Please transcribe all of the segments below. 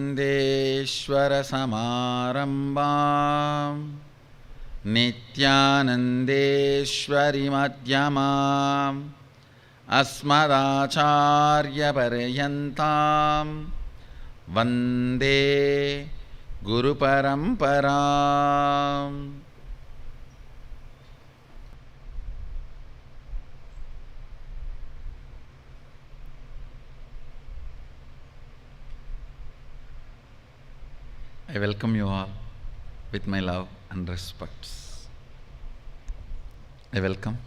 नित्यानन्देश्वर समारम्भां नित्यानन्देश्वरि मध्यमाम् अस्मदाचार्यपर्यन्तां वन्दे गुरुपरम्पराम्। I welcome you all with my love and respects. I welcome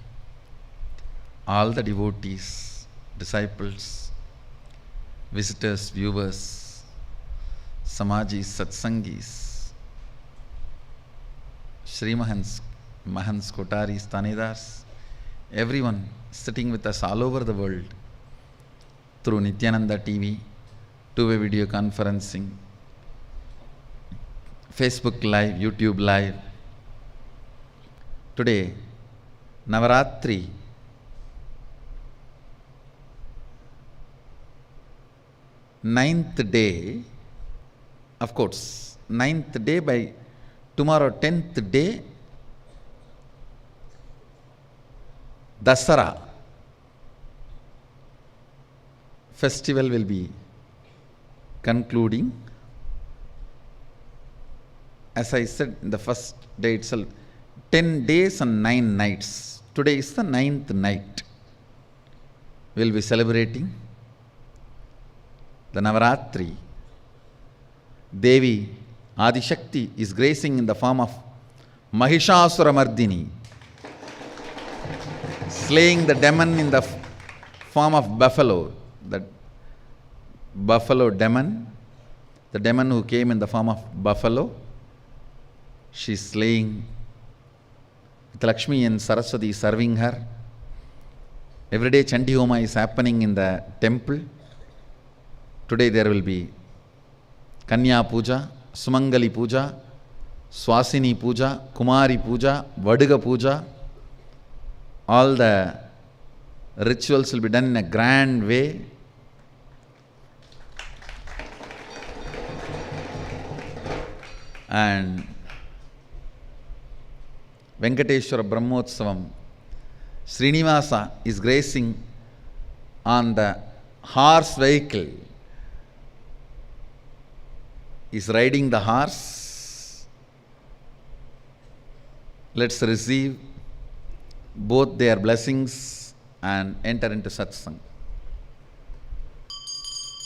all the devotees, disciples, visitors, viewers, Samajis, Satsangis, Shri Mahans, Kotaris, Tanedars, everyone sitting with us all over the world through Nityananda TV, two-way video conferencing, Facebook Live, YouTube Live. Today, Navaratri, ninth day, of course, ninth day. By tomorrow, 10th day, Dasara festival will be concluding. As I said in the first day itself, 10 days and 9 nights. Today is the 9th night. We will be celebrating the Navaratri. Devi Adishakti is gracing in the form of Mahishasuramardini, slaying the demon in the form of buffalo. The buffalo demon, the demon who came in the form of buffalo, she is slaying with Lakshmi and Saraswati serving her. Every day Chandi Homa is happening in the temple. Today there will be Kanya Puja, Sumangali Puja, Swasini Puja, Kumari Puja, Vadiga Puja. All the rituals will be done in a grand way. And Venkateshwara Brahmotsavam, Srinivasa is gracing on the horse vehicle. Is riding the horse. Let's receive both their blessings and enter into satsang.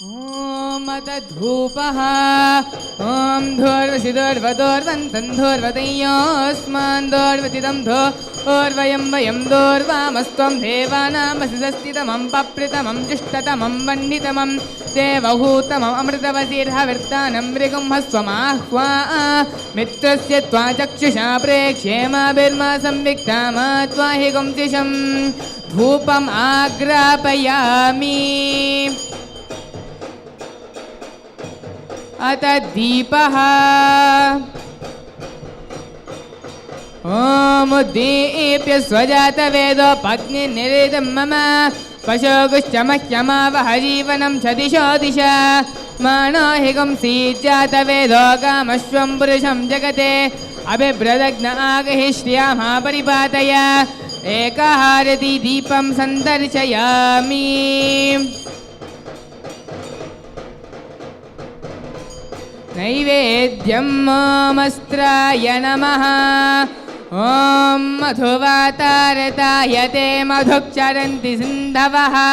Om Atadhupaha Om Dhurvasiddharvadorvantan Dhurvatayosman Dhurvatidam Dhurvayam Vayam Dhurvamastvam Devanam Asisastitamam Papritamam Jishtatamam Vanditamam Devahutamam Amritavasirhavirtanam Mrigum Haswamahva Mitrasya Tvachakshusha Prekshema Birma Samviktama Tvahigum Tisham Dhupam Agrapayami Ataddeepah Om Uddipya Swajata Vedo Pagni Niridam Mama Pashogushchamahyama Vahajivanam Chadisho Disha Manohigam Sijata Vedo Kamashvam Purusham Jagate Abhibradagna Agahishriyama Paripataya Ekaharati Deepam Sandarshayami Naivedyam Omastraya Namaha Om Madhuvatarayate Madhukcharanti Sindhavaha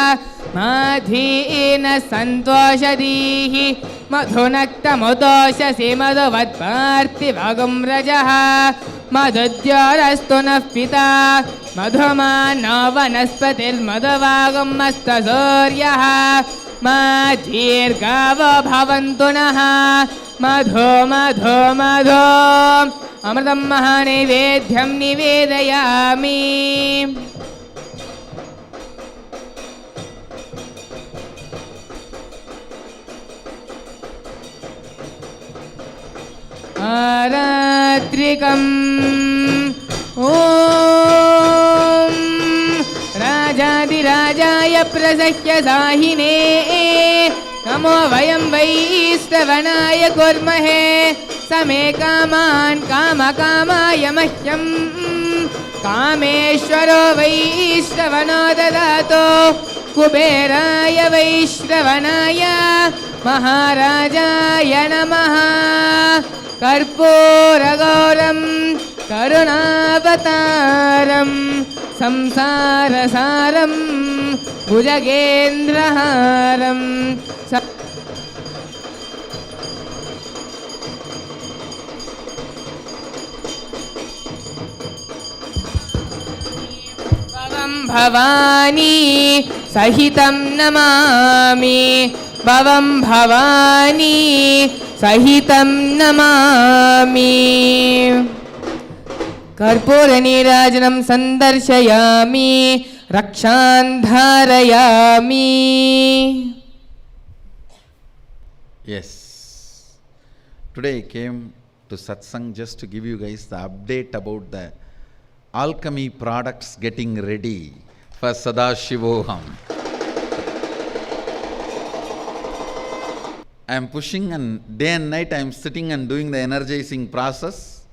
Madhina Santoshadihi Madhunaktamudoshasi Madhuvatparti Vagum Rajaha Madhudyarastunah Pita Madhumano Vanaspatil Madhuvagum Astasuryaha Madhirgavo Bhavantunaha Madho Madho Madho Amritam Mahanivedyam Nivedayami आरात्रिकम् ॐ राजाधिराजाय प्रसह्य साहिने नमो वयं वैश्रवणाय कुर्महे समे कामान् कामकामाय मह्यं कामेश्वरो वैश्रवणो ददातु कुबेराय वैश्रवणाय महाराजाय नमः कर्पूरगौरं करुणावतारं संसारसारं भुजगेन्द्रहारं भवानी सहितं नमामि भवं भवानी सहितं Namami कर्पूरनीराजनं सन्दर्शयामि रक्षान् धारयामि. Yes. Today I came to Satsang just to give you guys the update about the alchemy products getting ready for Sadashivoham. I am pushing, and day and night I am sitting and doing the energizing process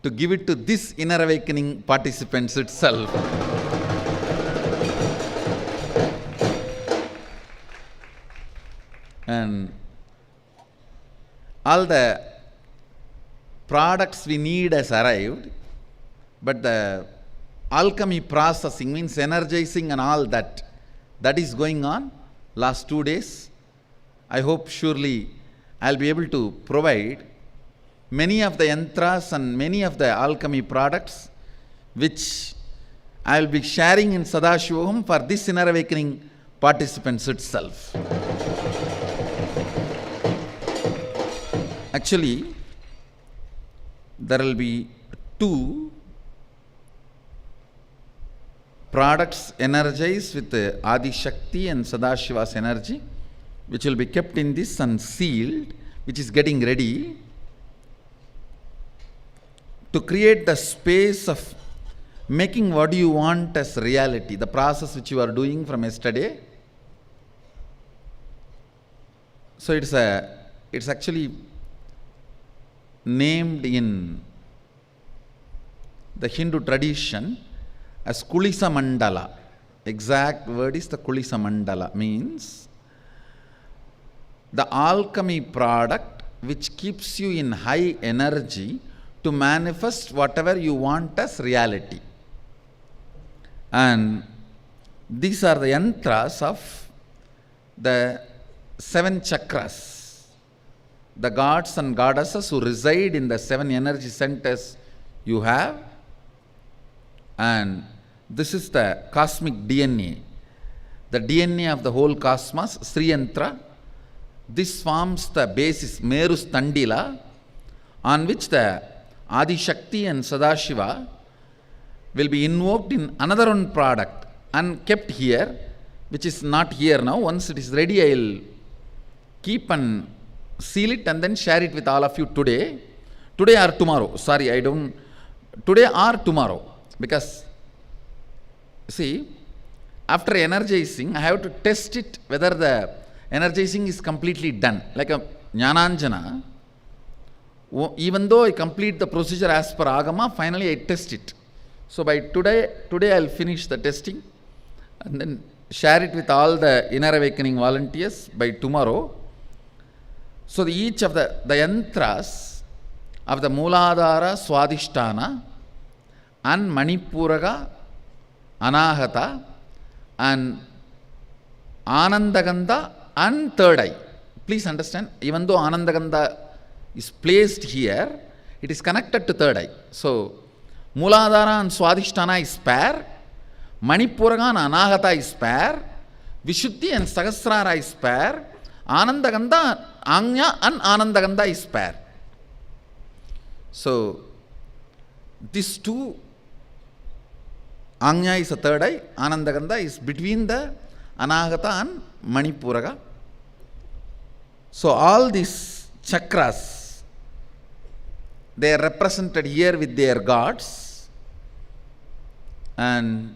to give it to this inner awakening participants itself. And all the products we need has arrived, but the alchemy processing means energizing and all that is going on last 2 days. I hope surely I'll be able to provide many of the yantras and many of the alchemy products which I'll be sharing in Sadashivoham for this inner awakening participants itself. Actually, there will be 2 products energized with Adi Shakti and Sadashiva's energy, which will be kept in this and sealed, which is getting ready to create the space of making what you want as reality, the process which you are doing from yesterday. So it's actually named in the Hindu tradition as Kulisa Mandala. Exact word is the Kulisa Mandala, means the alchemy product which keeps you in high energy to manifest whatever you want as reality. And these are the yantras of the 7 chakras, the gods and goddesses who reside in the 7 energy centers you have. And this is the cosmic DNA, the DNA of the whole cosmos, Sri Yantra. This forms the basis, Meru Standila, on which the Adi Shakti and Sadashiva will be invoked in another one product and kept here, which is not here now. Once it is ready, I will keep and seal it and then share it with all of you today or tomorrow. Sorry, today or tomorrow, because see, after energizing, I have to test it whether the energizing is completely done. Like a Jnananjana, even though I complete the procedure as per Agama, finally I test it. So by today I will finish the testing and then share it with all the inner awakening volunteers by tomorrow. So each of the yantras of the Mooladhara, Swadhisthana and Manipuraga, Anahata and Anandagandha and third eye. Please understand, even though Anandagandha is placed here, it is connected to third eye. So Mooladhara and Swadhisthana is pair, Manipuraga and Anahata is pair, Vishuddhi and Sahasrara is pair, Anandagandha, Anya and Anandagandha is pair. So these 2, Anya is a third eye, Anandagandha is between the Anahata and Manipuraga. So all these chakras, they are represented here with their gods, and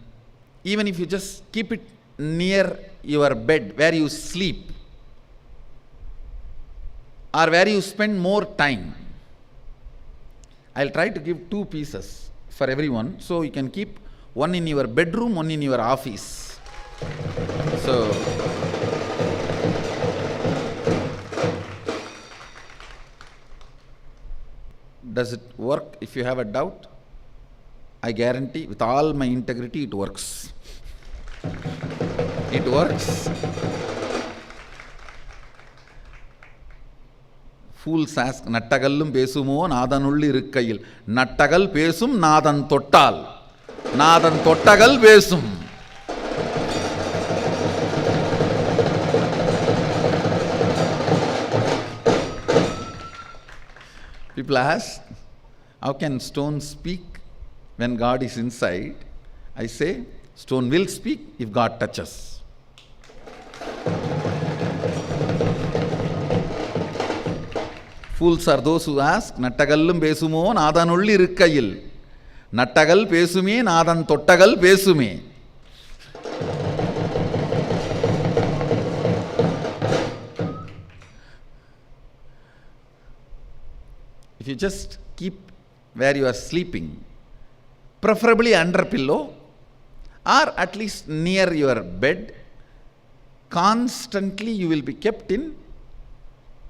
even if you just keep it near your bed where you sleep or where you spend more time, I'll try to give 2 pieces for everyone, so you can keep one in your bedroom, one in your office. So does it work? If you have a doubt, I guarantee with all my integrity it works. It works. Fools ask, Nattagallum pesumo nadanulli irukkaiyil. Nattagal pesum nadan tottal. Nadan tottagal pesum. People ask, how can stone speak when God is inside? I say, stone will speak if God touches. Fools are those who ask, Nattagallum pesumo nadanulli irukkaiyil. Nattagal pesume nadan tottagal pesume. If you just keep where you are sleeping, preferably under pillow or at least near your bed, constantly you will be kept in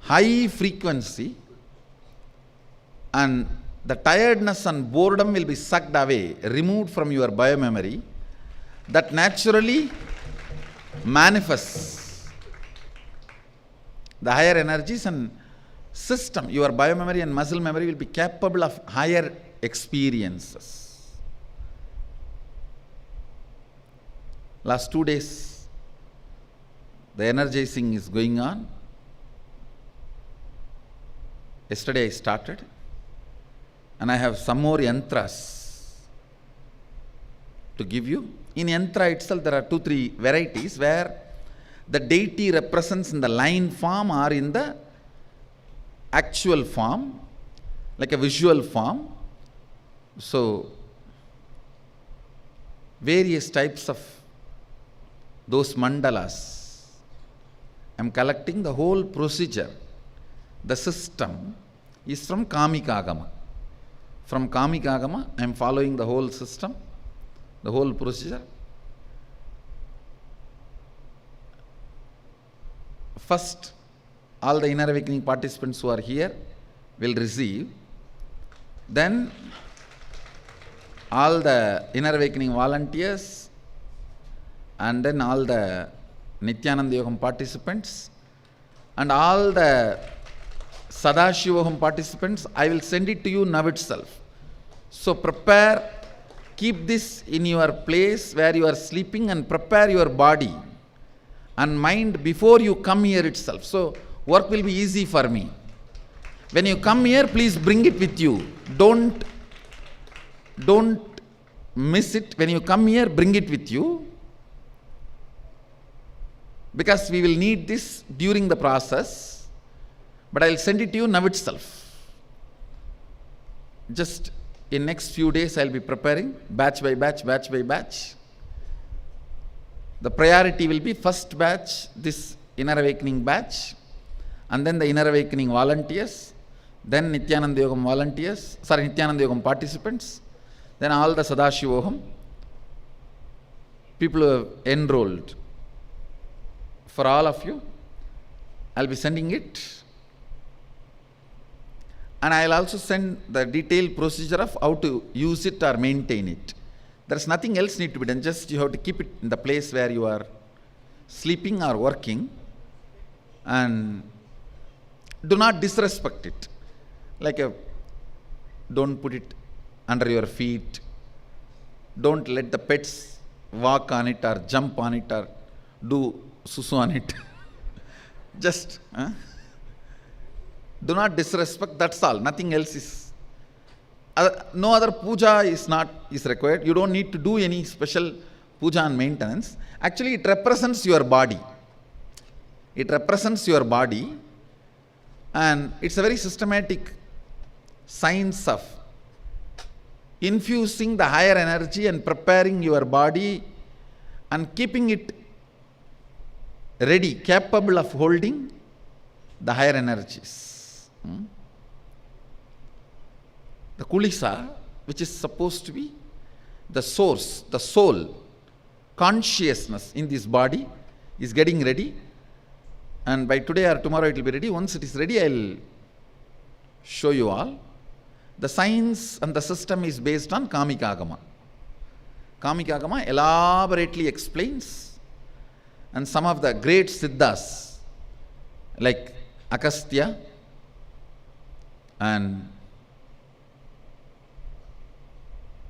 high frequency, and the tiredness and boredom will be sucked away, removed from your biomemory, that naturally manifests the higher energies and system. Your biomemory and muscle memory will be capable of higher experiences. Last 2 days, the energizing is going on. Yesterday I started, and I have some more yantras to give you. In yantra itself there are 2-3 varieties where the deity represents in the line form or in the actual form, like a visual form. So various types of those mandalas. I am collecting the whole procedure. The system is from Kamikagama. From Kamikagama, I am following the whole system, the whole procedure. First, all the inner awakening participants who are here will receive. Then, all the inner awakening volunteers, and then all the Nityananda Yogam participants, and all the Sadashivoham participants, I will send it to you now itself. So prepare, keep this in your place where you are sleeping, and prepare your body and mind before you come here itself. So work will be easy for me. When you come here, please bring it with you. Don't miss it. When you come here, bring it with you, because we will need this during the process. But I will send it to you now itself. Just in next few days I will be preparing batch by batch, batch by batch. The priority will be first batch, this inner awakening batch, and then the inner awakening volunteers, then Nityananda Yogam volunteers, Nityananda Yogam participants, then all the Sadashivoham, people who have enrolled. For all of you, I will be sending it. And I will also send the detailed procedure of how to use it or maintain it. There is nothing else need to be done, just you have to keep it in the place where you are sleeping or working, and do not disrespect it. Don't put it under your feet, don't let the pets walk on it or jump on it or do susu on it. Just do not disrespect, that's all, nothing else is. No other puja is required. You don't need to do any special puja and maintenance. Actually, it represents your body. It represents your body. And it's a very systematic science of infusing the higher energy and preparing your body and keeping it ready, capable of holding the higher energies. The kulisa, which is supposed to be the source, the soul, consciousness in this body, is getting ready. And by today or tomorrow it will be ready. Once it is ready, I will show you all. The science and the system is based on Kamika Agama. Kamika Agama elaborately explains, and some of the great Siddhas like Agastya and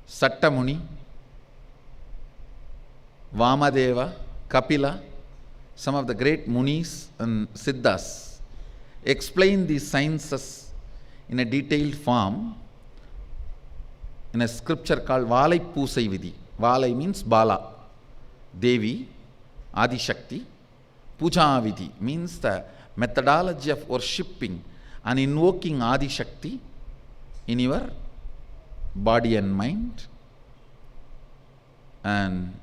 Sattamuni, Vamadeva, Kapila, some of the great Munis and Siddhas explain these sciences in a detailed form in a scripture called Valai Pusai Vidhi. Valai means Bala, Devi, Adi Shakti. Puja Vidhi means the methodology of worshipping and invoking Adi Shakti in your body and mind. And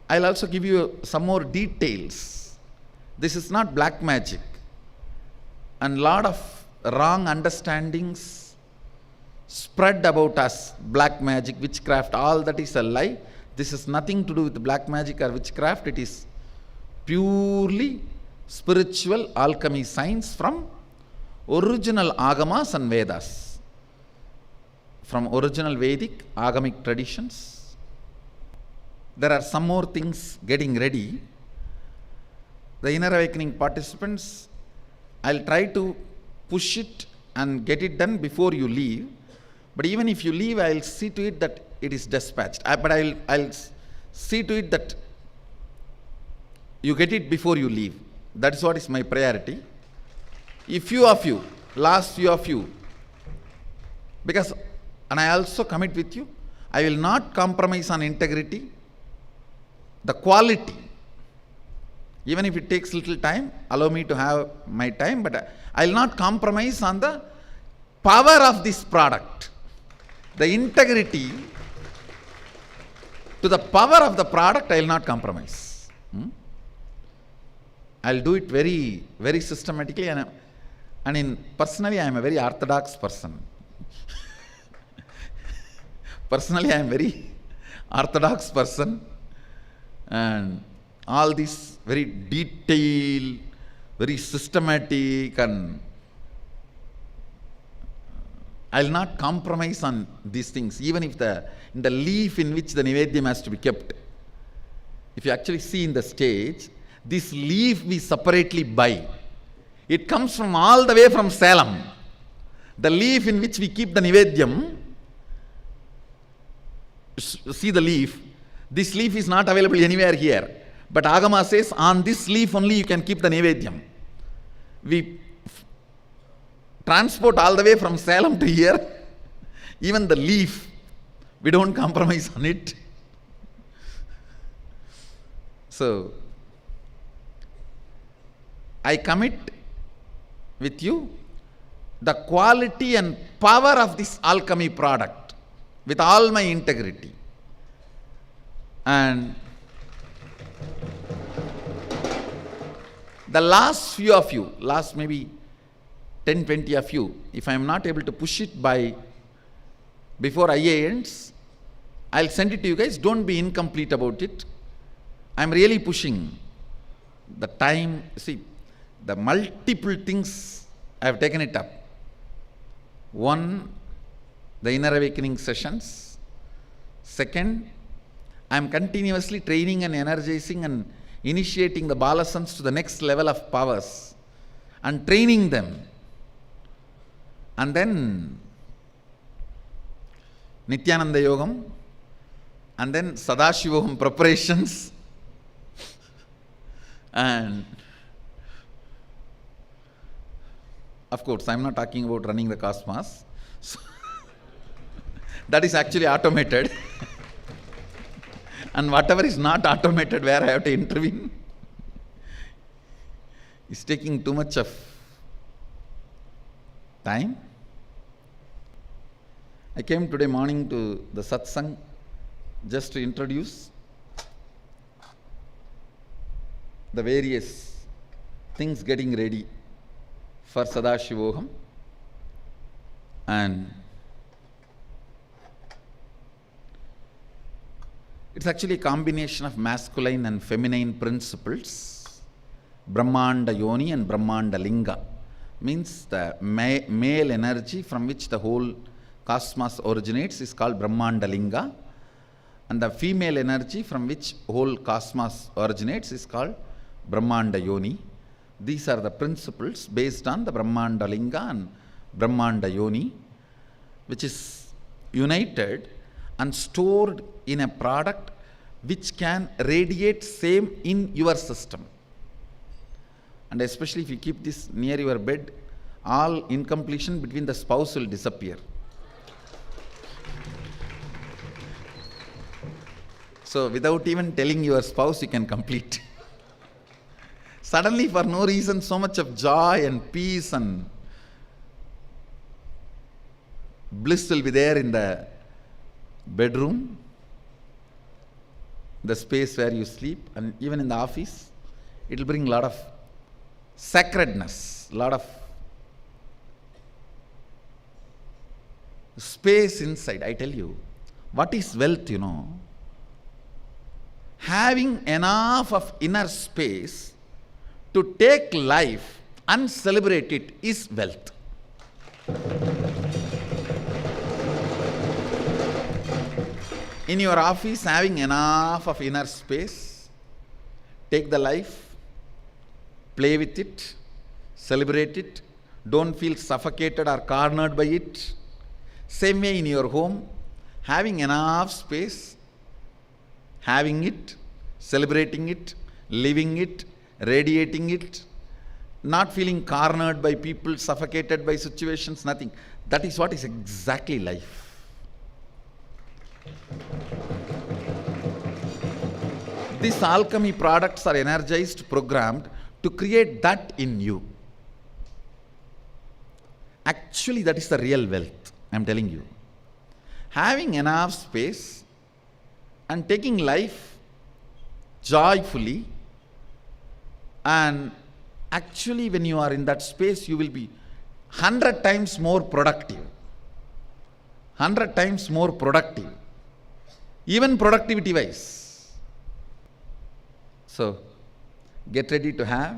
I'll also give you some more details. This is not black magic. And lot of wrong understandings spread about us. Black magic, witchcraft, all that is a lie. This has nothing to do with black magic or witchcraft. It is purely spiritual alchemy science from original Agamas and Vedas, from original Vedic Agamic traditions. There are some more things getting ready. The Inner Awakening participants, I'll try to push it and get it done before you leave. But even if you leave, I'll see to it that it is dispatched. But I'll see to it that you get it before you leave. That is what is my priority. If few of you, last few of you, because, and I also commit with you, I will not compromise on integrity, the quality. Even if it takes little time, allow me to have my time, but I will not compromise on the power of this product. The integrity to the power of the product, I will not compromise. I will do it very, very systematically, and personally I am a very orthodox person. Personally I am very orthodox person, and all this very detailed, very systematic, and I will not compromise on these things, even if in the leaf in which the Nivedyam has to be kept. If you actually see in the stage, this leaf we separately buy. It comes from all the way from Salem. The leaf in which we keep the Nivedyam, see the leaf, this leaf is not available anywhere here. But Agama says, on this leaf only you can keep the Nivedyam. We transport all the way from Salem to here. Even the leaf, we don't compromise on it. So, I commit with you the quality and power of this alchemy product with all my integrity. And the last few of you, last maybe 10, 20 of you, if I am not able to push it before IA ends, I'll send it to you guys. Don't be incomplete about it. I'm really pushing the time. See, the multiple things I have taken it up. One, the Inner Awakening sessions. Second, I am continuously training and energizing and initiating the Balasans to the next level of powers and training them. And then Nityananda Yogam, and then Sadashivoham preparations, and of course I am not talking about running the cosmos. So that is actually automated. And whatever is not automated, where I have to intervene, is taking too much of time. I came today morning to the satsang just to introduce the various things getting ready for Sadashivoham, and it's actually a combination of masculine and feminine principles. Brahmanda Yoni and Brahmanda Linga means the male energy from which the whole cosmos originates is called Brahmanda Linga, and the female energy from which whole cosmos originates is called Brahmanda Yoni. These are the principles based on the Brahmanda Linga and Brahmanda Yoni, which is united and stored in a product which can radiate same in your system. And especially if you keep this near your bed, all incompletion between the spouse will disappear. So without even telling your spouse, you can complete. Suddenly, for no reason, so much of joy and peace and bliss will be there in the bedroom, the space where you sleep, and even in the office. It will bring a lot of sacredness, a lot of space inside. I tell you, what is wealth, you know? Having enough of inner space to take life and celebrate it is wealth. In your office, having enough of inner space, take the life, play with it, celebrate it, don't feel suffocated or cornered by it. Same way in your home, having enough space, having it, celebrating it, living it, radiating it, not feeling cornered by people, suffocated by situations, nothing. That is what is exactly life. These alchemy products are energized, programmed to create that in you. Actually, that is the real wealth, I am telling you. Having enough space and taking life joyfully, and actually when you are in that space, you will be 100 times more productive. 100 times more productive. Even productivity wise. So, get ready to have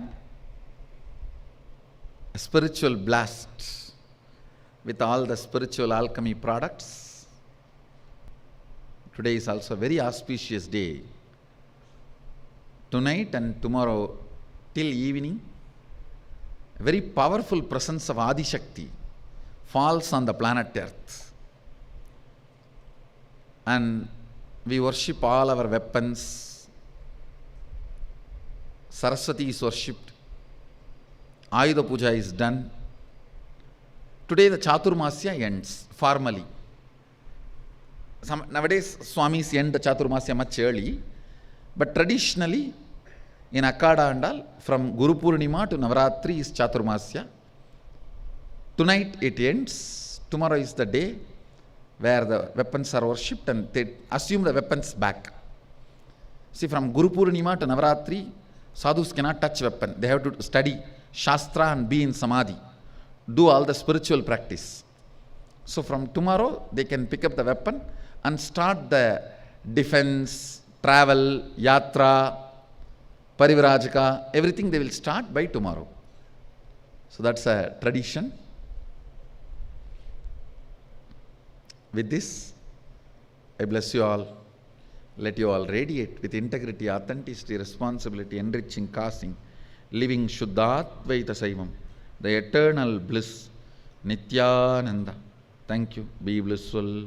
a spiritual blast with all the spiritual alchemy products. Today is also a very auspicious day. Tonight and tomorrow till evening, a very powerful presence of Adi Shakti falls on the planet Earth. And we worship all our weapons. Saraswati is worshipped. Ayudha Puja is done. Today the Chaturmasya ends formally. Nowadays Swamis end the Chaturmasya much early, but traditionally in Akkada and all, from Guru Purnima to Navaratri is Chaturmasya. Tonight it ends. Tomorrow is the day where the weapons are worshipped and they assume the weapons back. See, from Guru Purnima to Navaratri, sadhus cannot touch weapon. They have to study Shastra and be in Samadhi, do all the spiritual practice. So from tomorrow, they can pick up the weapon and start the defense, travel, yatra, parivrajaka, everything they will start by tomorrow. So that's a tradition. With this, I bless you all. Let you all radiate with integrity, authenticity, responsibility, enriching, causing, living Shuddhatvaita Saivam, the eternal bliss, Nityananda. Thank you. Be blissful.